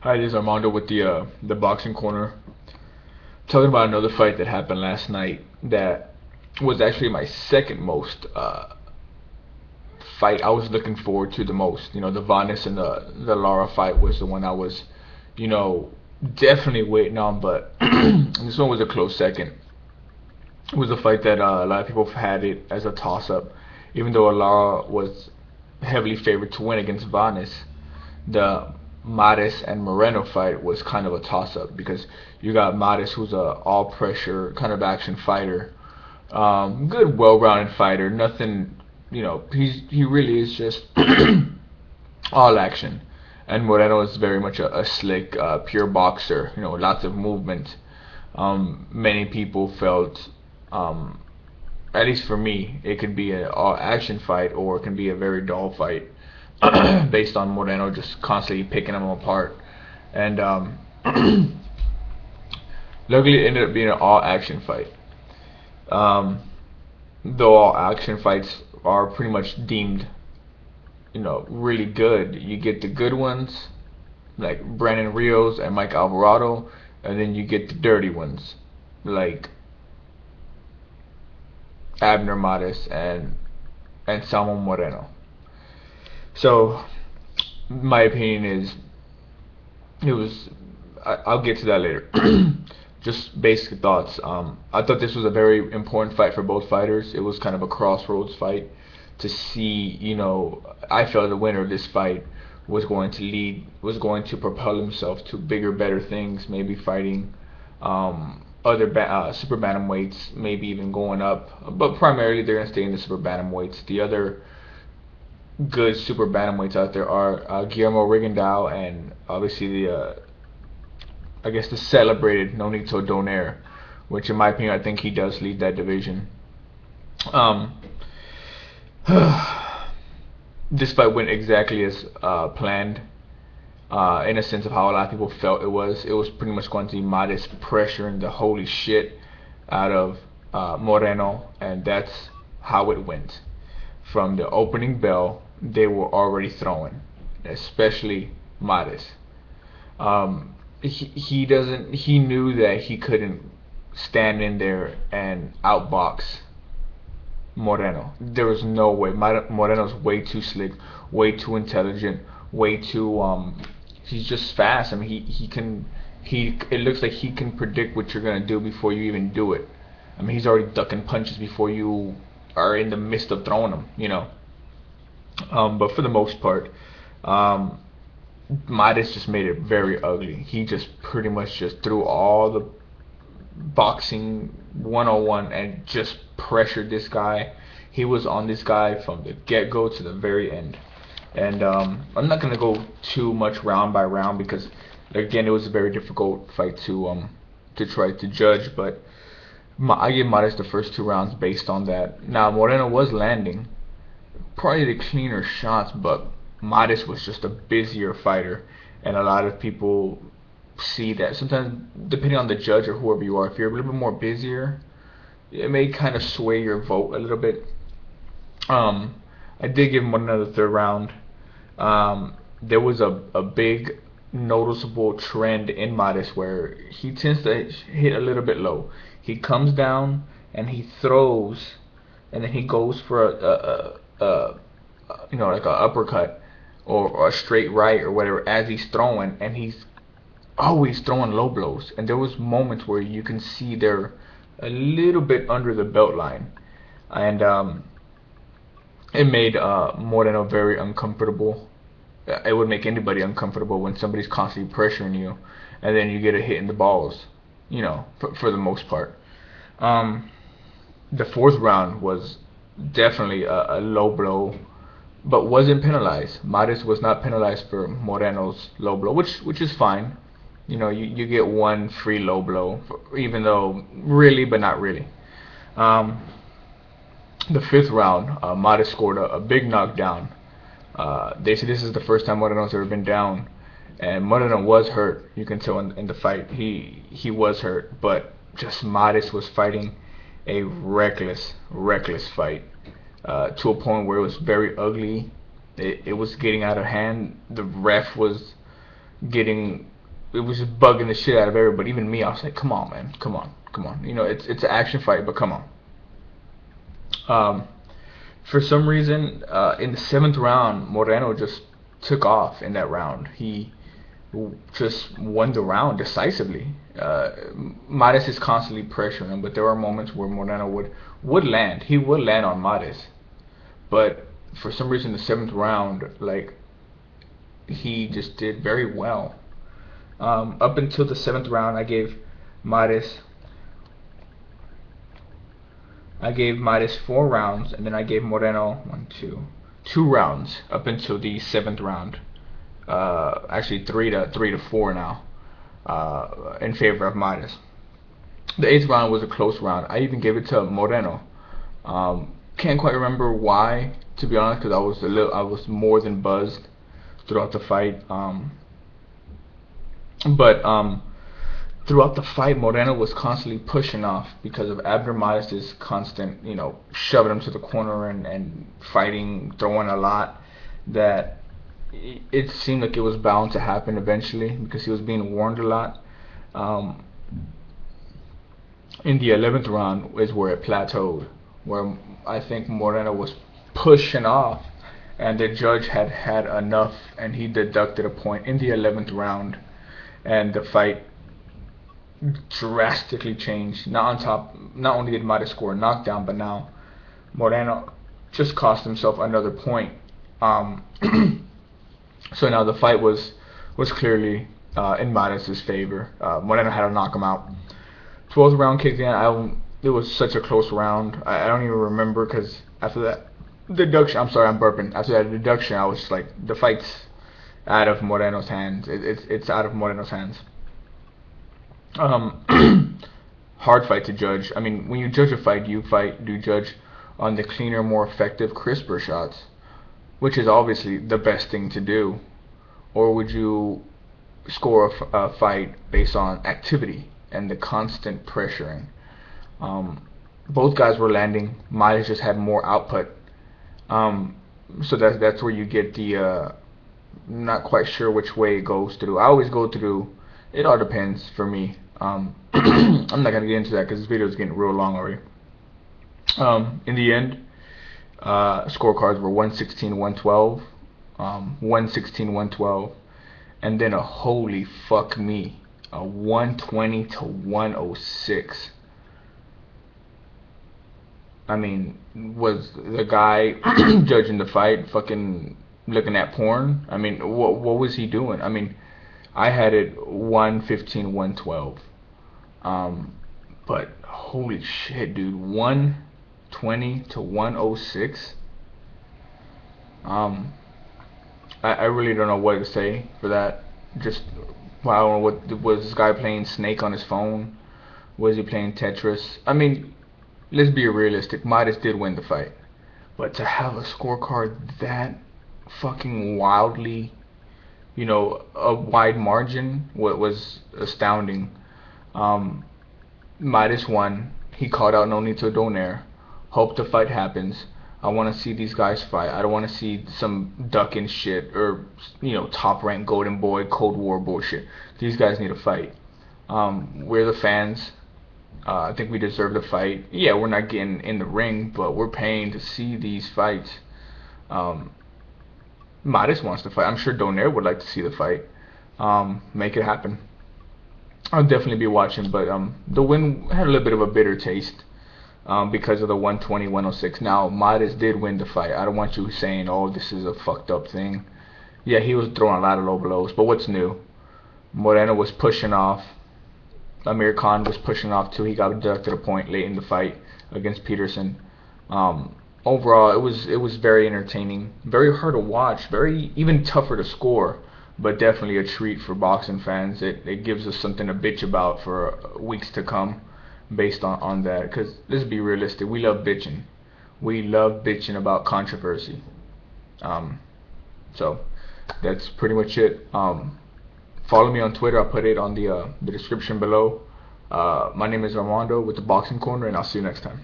Hi, this is Armando with the boxing corner. Talking about another fight that happened last night that was actually my second most fight I was looking forward to the most. The Vanes and the Lara fight was the one I was, you know, definitely waiting on, but this one was a close second. It was a fight that a lot of people had it as a toss-up, even though Lara was heavily favored to win against Vanes. The Mares and Moreno fight was kind of a toss-up because you got Mares, who's a all-pressure kind of action fighter, good, well-rounded fighter. Nothing, he really is just all action. And Moreno is very much a slick, pure boxer. Lots of movement. Many people felt, um, at least for me, it could be an all action fight or it can be a very dull fight based on Moreno just constantly picking them apart. And luckily, it ended up being an all action fight. Um, though all action fights are pretty much deemed, really good. You get the good ones, like Brandon Rios and Mike Alvarado, and then you get the dirty ones, like Abner Mares and Anselmo Moreno. So, my opinion is it was. I'll get to that later. Just basic thoughts. I thought this was a very important fight for both fighters. It was kind of a crossroads fight to see. I felt the winner of this fight was going to propel himself to bigger, better things. Maybe fighting other super bantamweights, maybe even going up. But primarily, they're gonna stay in the super bantamweights. The other good super bantamweights out there are Guillermo Rigondeaux and obviously I guess the celebrated Nonito Donaire, which in my opinion I think he does lead that division. Um, this fight went exactly as planned. In a sense of how a lot of people felt it was. It was pretty much going to be Mares pressuring the holy shit out of Moreno, and that's how it went. From the opening bell, they were already throwing, especially Mares. He knew that he couldn't stand in there and outbox Moreno. There was no way. Moreno's way too slick, way too intelligent, way too he's just fast. I mean, he can it looks like he can predict what you're gonna do before you even do it. I mean, he's already ducking punches before you are in the midst of throwing them. But for the most part, um, Midas just made it very ugly. He just pretty much just threw all the boxing 101 and just pressured this guy. He was on this guy from the get-go to the very end. And I'm not gonna go too much round by round because again it was a very difficult fight to try to judge. But I give Mares the first two rounds based on that. Now Moreno was landing probably the cleaner shots, but Mares was just a busier fighter, and a lot of people see that sometimes depending on the judge or whoever you are, if you're a little bit more busier, it may kind of sway your vote a little bit. Um, I did give him another third round. There was a big noticeable trend in Mares where he tends to hit a little bit low. He comes down and he throws, and then he goes for like a uppercut or a straight right or whatever as he's throwing, and he's always throwing low blows. And there was moments where you can see they're a little bit under the belt line, and it made Moreno very uncomfortable. It would make anybody uncomfortable when somebody's constantly pressuring you, and then you get a hit in the balls. For the most part. The fourth round was definitely a low blow, but wasn't penalized. Mares was not penalized for Moreno's low blow, which is fine. You get one free low blow, even though really, but not really. Um, the fifth round, Mares scored a big knockdown. They say this is the first time Moreno's ever been down, and Moreno was hurt. You can tell in the fight he was hurt, but just Mares was fighting a reckless fight to a point where it was very ugly. It was getting out of hand. The ref was getting, it was just bugging the shit out of everybody, even me. I was like, come on, man, come on, come on. You know, it's an action fight, but come on. For some reason, in the seventh round, Moreno just took off in that round. He just won the round decisively. Mares is constantly pressuring him, but there are moments where Moreno would land. He would land on Mares, but for some reason, the seventh round, like, he just did very well. Up until the seventh round, I gave Mares 4 rounds, and then I gave Moreno two rounds up until the seventh round. Actually, 3-4 now, in favor of Mares. The eighth round was a close round. I even gave it to Moreno. Can't quite remember why, to be honest, because I was more than buzzed throughout the fight. But throughout the fight, Moreno was constantly pushing off because of Abner Mares' constant, shoving him to the corner and fighting, throwing a lot. That it seemed like it was bound to happen eventually because he was being warned a lot. In the 11th round is where it plateaued, where I think Moreno was pushing off, and the judge had enough, and he deducted a point in the 11th round, and the fight drastically changed. Not only did Mares score a knockdown, but now Moreno just cost himself another point. So now the fight was clearly in Mares' favor. Moreno had to knock him out. 12th round kicked in. It was such a close round. I don't even remember, because after that deduction, I'm sorry, I'm burping. After that deduction, I was just like, the fight's out of Moreno's hands. It's out of Moreno's hands. Hard fight to judge. I mean, when you judge a fight, do you judge on the cleaner, more effective, crisper shots, which is obviously the best thing to do, or would you score a fight based on activity and the constant pressuring? Both guys were landing. Mares just had more output. So that's where you get the not quite sure which way it goes through. I always go through, it all depends for me. I'm not going to get into that because this video is getting real long already. In the end, scorecards were 116-112, 116-112, and then a holy fuck me, a 120-106. I mean, was the guy judging the fight fucking looking at porn? I mean, what was he doing? I mean, I had it 115-112. But holy shit, dude, 120-106. I really don't know what to say for that. Just, I don't know, what was this guy playing Snake on his phone? Was he playing Tetris? I mean, let's be realistic. Mares did win the fight, but to have a scorecard that fucking wildly, a wide margin, was astounding. Mares won. He called out no need to donaire. Hope the fight happens. I want to see these guys fight. I don't want to see some ducking shit or top rank golden boy Cold War bullshit. These guys need a fight. We're the fans. I think we deserve the fight. Yeah, we're not getting in the ring, but we're paying to see these fights. Mares wants to fight. I'm sure Donaire would like to see the fight. Make it happen. I'll definitely be watching, but the win had a little bit of a bitter taste because of the 120-106. Now, Mares did win the fight. I don't want you saying, oh, this is a fucked up thing. Yeah, he was throwing a lot of low blows, but what's new? Moreno was pushing off. Amir Khan was pushing off too. He got deducted a point late in the fight against Peterson. Overall, it was very entertaining, very hard to watch, very even tougher to score, but definitely a treat for boxing fans. It gives us something to bitch about for weeks to come, based on that. Because let's be realistic, we love bitching. We love bitching about controversy. So that's pretty much it. Follow me on Twitter. I'll put it on the description below. My name is Armando with the Boxing Corner, and I'll see you next time.